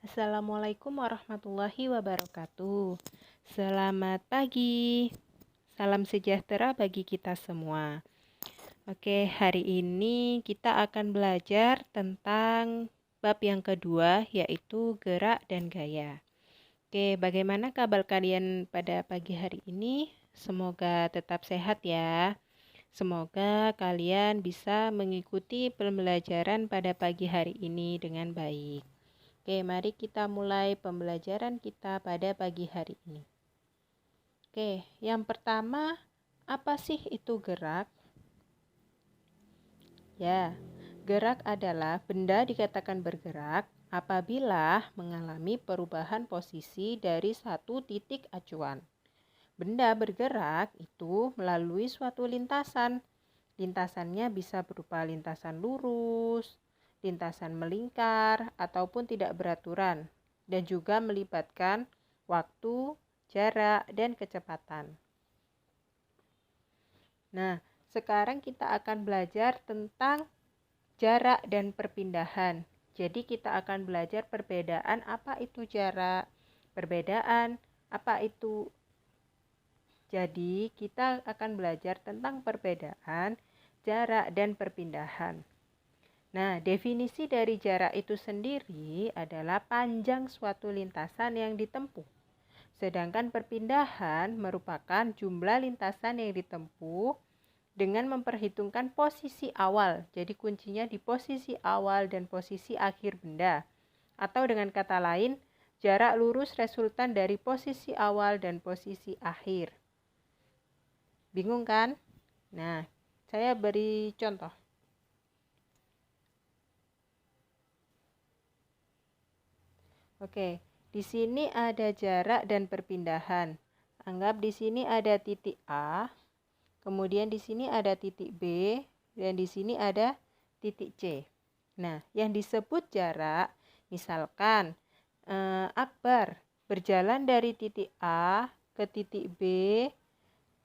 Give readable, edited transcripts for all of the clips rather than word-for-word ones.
Assalamualaikum warahmatullahi wabarakatuh. Selamat pagi. Salam sejahtera bagi kita semua. Oke, hari ini kita akan belajar tentang bab yang kedua, yaitu gerak dan gaya. Oke, bagaimana kabar kalian pada pagi hari ini? Semoga tetap sehat ya. Semoga kalian bisa mengikuti pembelajaran pada pagi hari ini dengan baik. Oke, mari kita mulai pembelajaran kita pada pagi hari ini. Oke, yang pertama, apa sih itu gerak? Ya, gerak adalah benda dikatakan bergerak apabila mengalami perubahan posisi dari satu titik acuan. Benda bergerak itu melalui suatu lintasan. Lintasannya bisa berupa lintasan lurus, lintasan melingkar, ataupun tidak beraturan, dan juga melibatkan waktu, jarak, dan kecepatan. Nah, sekarang kita akan belajar tentang jarak dan perpindahan. Jadi kita akan belajar perbedaan apa itu jarak, perbedaan apa itu. Jadi kita akan belajar tentang perbedaan jarak dan perpindahan. Nah, definisi dari jarak itu sendiri adalah panjang suatu lintasan yang ditempuh. Sedangkan perpindahan merupakan jumlah lintasan yang ditempuh dengan memperhitungkan posisi awal. Jadi kuncinya di posisi awal dan posisi akhir benda. Atau dengan kata lain, jarak lurus resultan dari posisi awal dan posisi akhir. Bingung kan? Nah, saya beri contoh. Oke, di sini ada jarak dan perpindahan. Anggap di sini ada titik A, kemudian di sini ada titik B, dan di sini ada titik C. Nah, yang disebut jarak, misalkan Akbar berjalan dari titik A ke titik B,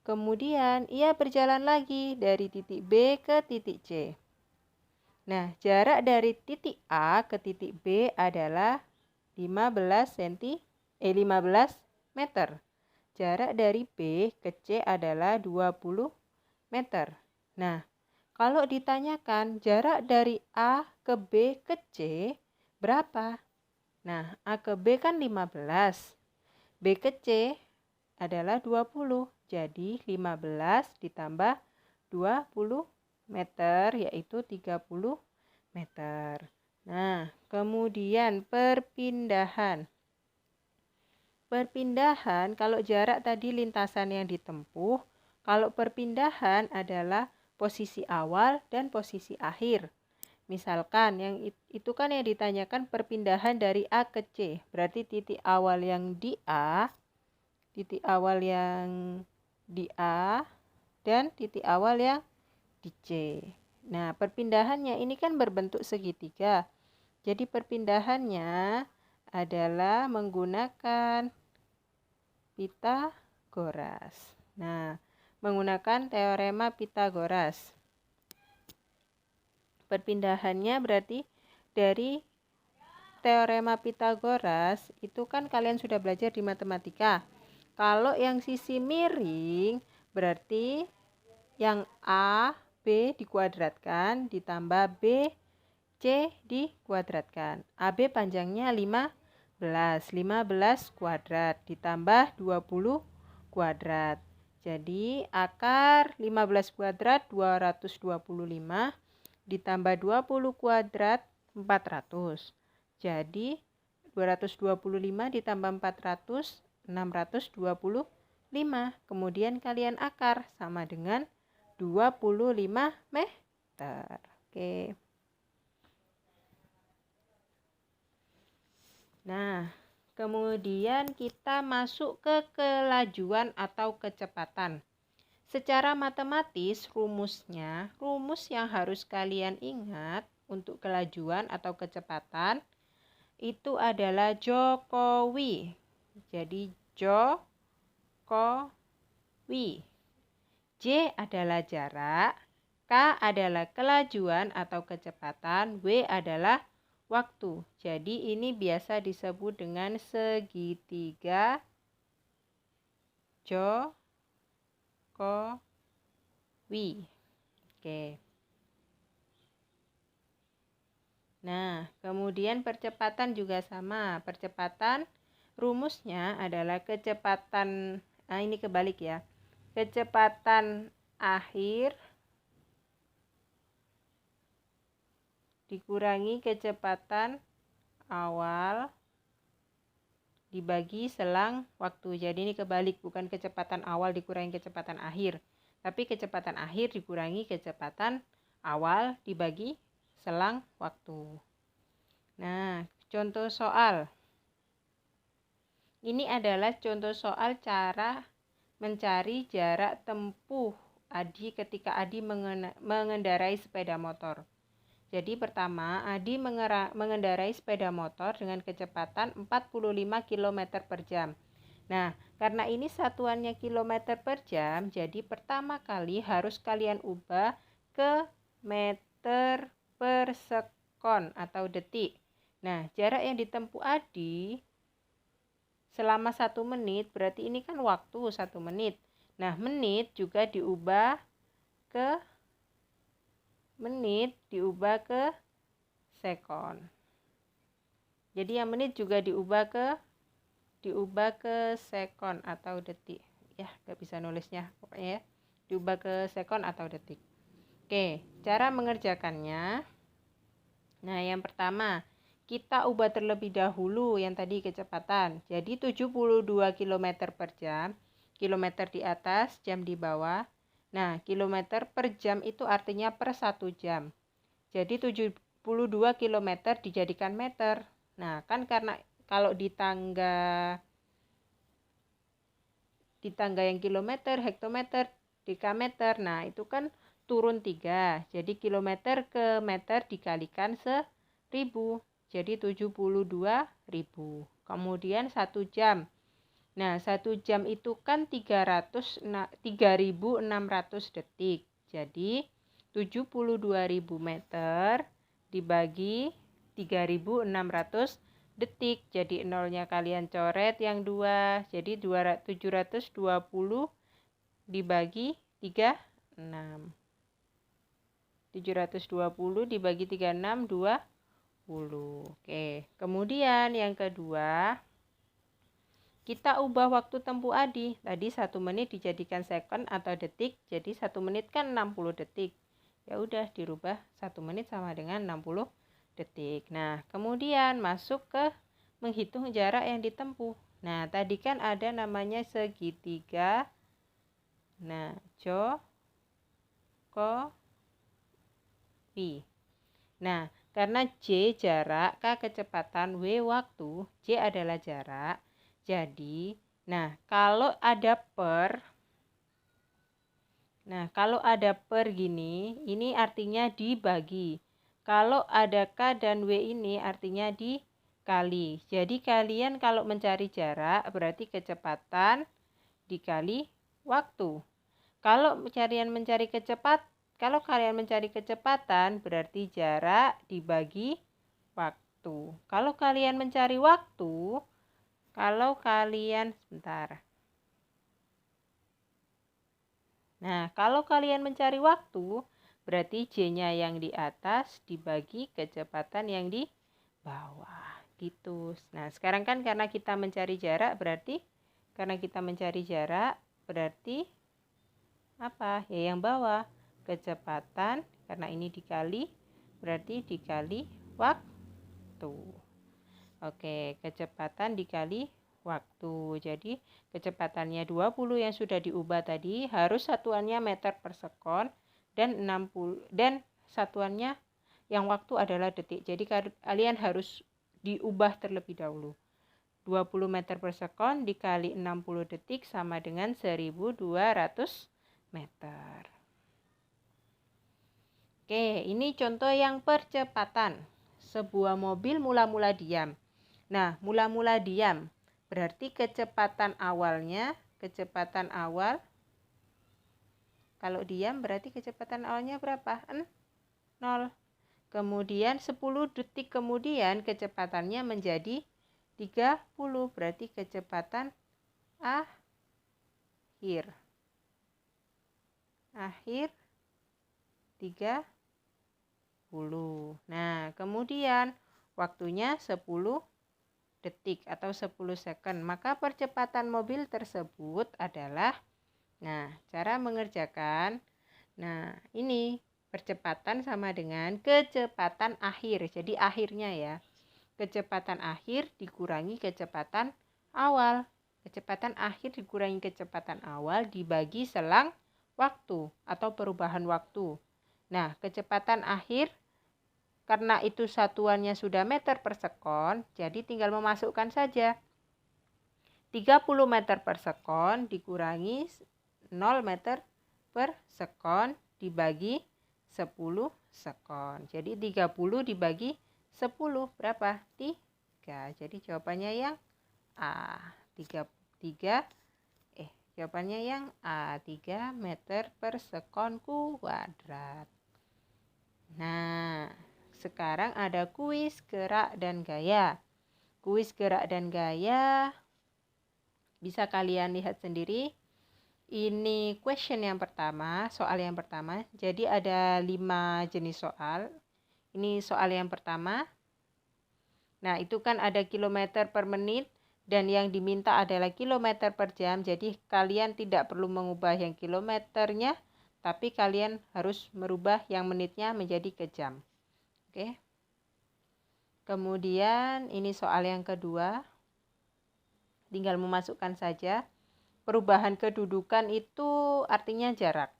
kemudian ia berjalan lagi dari titik B ke titik C. Nah, jarak dari titik A ke titik B adalah 15 meter. Jarak dari B ke C adalah 20 meter. Nah, kalau ditanyakan jarak dari A ke B ke C berapa? Nah, A ke B kan 15. B ke C adalah 20. Jadi 15 ditambah 20 meter yaitu 30 meter. Nah, kemudian perpindahan. Perpindahan kalau jarak tadi lintasan yang ditempuh, kalau perpindahan adalah posisi awal dan posisi akhir. Misalkan yang itu kan yang ditanyakan perpindahan dari A ke C. Berarti titik awal yang di A, titik awal yang di A, dan titik awal yang di C. Nah, perpindahannya ini kan berbentuk segitiga. Jadi perpindahannya adalah menggunakan Pitagoras. Nah, menggunakan teorema Pitagoras. Perpindahannya berarti dari teorema Pitagoras itu kan kalian sudah belajar di matematika. Kalau yang sisi miring berarti yang A, B dikuadratkan ditambah B, C dikuadratkan. AB panjangnya 15 kuadrat ditambah 20 kuadrat. Jadi akar 15 kuadrat 225 ditambah 20 kuadrat 400. Jadi 225 ditambah 400 625. Kemudian kalian akar sama dengan 25 meter. Oke. Nah, kemudian kita masuk ke kelajuan atau kecepatan. Secara matematis rumus yang harus kalian ingat untuk kelajuan atau kecepatan itu adalah Jokowi. Jadi Jokowi. J adalah jarak, K adalah kelajuan atau kecepatan, W adalah waktu. Jadi ini biasa disebut dengan segitiga Jokowi. Oke. Nah, kemudian percepatan juga sama. Percepatan rumusnya adalah kecepatan, ini kebalik ya. Kecepatan akhir dikurangi kecepatan awal dibagi selang waktu. Jadi ini kebalik, bukan kecepatan awal dikurangi kecepatan akhir, tapi kecepatan akhir dikurangi kecepatan awal dibagi selang waktu. Nah, contoh soal. Ini adalah contoh soal cara mencari jarak tempuh Adi ketika Adi mengendarai sepeda motor. Jadi pertama, Adi mengendarai sepeda motor dengan kecepatan 45 km per jam. Nah, karena ini satuannya kilometer per jam, jadi pertama kali harus kalian ubah ke meter per sekon atau detik. Nah, jarak yang ditempuh Adi selama 1 menit, berarti ini kan waktu 1 menit. Nah, menit juga diubah ke sekon. Jadi yang menit juga diubah ke sekon atau detik. Ya, gak bisa nulisnya pokoknya ya. Diubah ke sekon atau detik. Oke, cara mengerjakannya. Nah, yang pertama, kita ubah terlebih dahulu yang tadi kecepatan. Jadi 72 km per jam. Kilometer di atas, jam di bawah. Nah, kilometer per jam itu artinya per 1 jam. Jadi 72 km dijadikan meter. Nah, kan karena kalau di tangga yang kilometer, hektometer, dekameter, nah itu kan turun 3. Jadi kilometer ke meter dikalikan 1000. Jadi 72.000. Kemudian 1 jam. Nah, 1 jam itu kan 3.600 detik. Jadi 72.000 meter dibagi 3.600 detik. Jadi nolnya kalian coret yang 2. Jadi 720 dibagi 36. 720 dibagi 36, 20. Oke, kemudian yang kedua, kita ubah waktu tempuh Adi. Tadi 1 menit dijadikan second atau detik, jadi 1 menit kan 60 detik. Ya udah dirubah 1 menit sama dengan 60 detik. Nah, kemudian masuk ke menghitung jarak yang ditempuh. Nah, tadi kan ada namanya segitiga. Nah, Jokowi. Nah, karena J jarak, K kecepatan, W waktu, J adalah jarak. Jadi, kalau ada per gini, ini artinya dibagi. Kalau ada K dan W ini artinya dikali. Jadi kalian kalau mencari jarak berarti kecepatan dikali waktu. Kalau kalian mencari kecepatan berarti jarak dibagi waktu. Kalau kalian mencari waktu, kalau kalian mencari waktu, berarti J-nya yang di atas dibagi kecepatan yang di bawah. Gitu. Nah, sekarang kan karena kita mencari jarak berarti apa? Ya yang bawah. Kecepatan karena ini dikali berarti dikali waktu. Oke, kecepatan dikali waktu. Jadi kecepatannya 20 yang sudah diubah tadi harus satuannya meter per sekon dan satuannya yang waktu adalah detik. Jadi kalian harus diubah terlebih dahulu. 20 meter per sekon dikali 60 detik sama dengan 1200 meter. Oke, ini contoh yang percepatan. Sebuah mobil mula-mula diam. Nah, mula-mula diam berarti kecepatan awal kalau diam berarti kecepatan awalnya berapa? 0. Kemudian 10 detik kemudian kecepatannya menjadi 30, berarti kecepatan akhir 30. Nah, kemudian waktunya 10 detik atau 10 second. Maka percepatan mobil tersebut adalah, nah, cara mengerjakan. Nah, ini percepatan sama dengan kecepatan akhir. Jadi akhirnya ya. Kecepatan akhir dikurangi kecepatan awal. Kecepatan akhir dikurangi kecepatan awal dibagi selang waktu atau perubahan waktu. Nah, kecepatan akhir karena itu satuannya sudah meter per sekon, jadi tinggal memasukkan saja. 30 meter per sekon dikurangi 0 meter per sekon dibagi 10 sekon. Jadi 30 dibagi 10 berapa? 3. Jadi jawabannya yang A. 3 jawabannya yang A, 3 meter per sekon kuadrat. Nah, sekarang ada kuis gerak dan gaya. Kuis gerak dan gaya bisa kalian lihat sendiri. Ini question yang pertama, soal yang pertama. Jadi ada 5 jenis soal. Ini soal yang pertama. Nah, itu kan ada kilometer per menit dan yang diminta adalah kilometer per jam. Jadi kalian tidak perlu mengubah yang kilometernya, tapi kalian harus merubah yang menitnya menjadi ke jam. Oke. Kemudian ini soal yang kedua. Tinggal memasukkan saja. Perubahan kedudukan itu artinya jarak.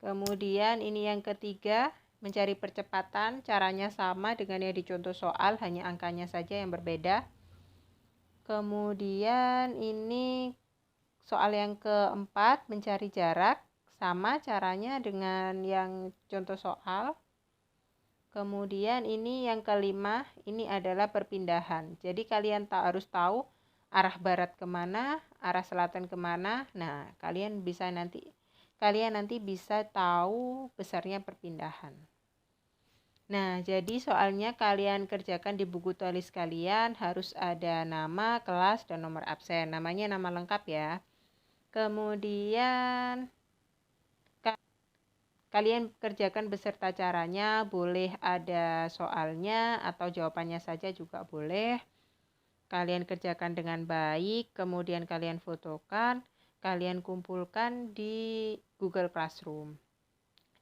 Kemudian ini yang ketiga, mencari percepatan. Caranya sama dengan yang dicontoh soal, hanya angkanya saja yang berbeda. Kemudian ini soal yang keempat, mencari jarak. Sama caranya dengan yang contoh soal. Kemudian ini yang kelima, ini adalah perpindahan. Jadi kalian harus tahu arah barat kemana, arah selatan kemana. Nah, kalian nanti bisa tahu besarnya perpindahan. Nah, jadi soalnya kalian kerjakan di buku tulis kalian harus ada nama, kelas, dan nomor absen. Namanya nama lengkap ya. Kemudian kalian kerjakan beserta caranya, boleh ada soalnya atau jawabannya saja juga boleh. Kalian kerjakan dengan baik, kemudian kalian fotokan, kalian kumpulkan di Google Classroom.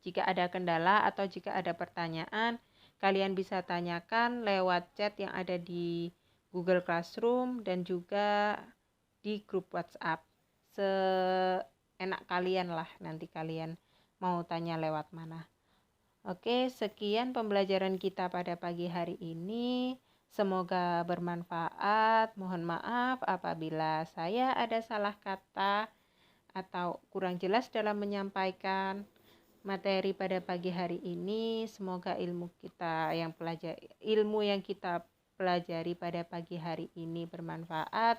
Jika ada kendala atau jika ada pertanyaan, kalian bisa tanyakan lewat chat yang ada di Google Classroom dan juga di grup WhatsApp. Seenak kalian lah, nanti kalian mau tanya lewat mana. Oke, sekian pembelajaran kita pada pagi hari ini. Semoga bermanfaat. Mohon maaf apabila saya ada salah kata atau kurang jelas dalam menyampaikan materi pada pagi hari ini. Semoga ilmu yang kita pelajari pada pagi hari ini bermanfaat.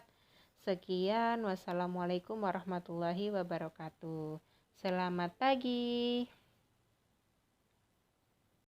Sekian, wassalamualaikum warahmatullahi wabarakatuh. Selamat pagi.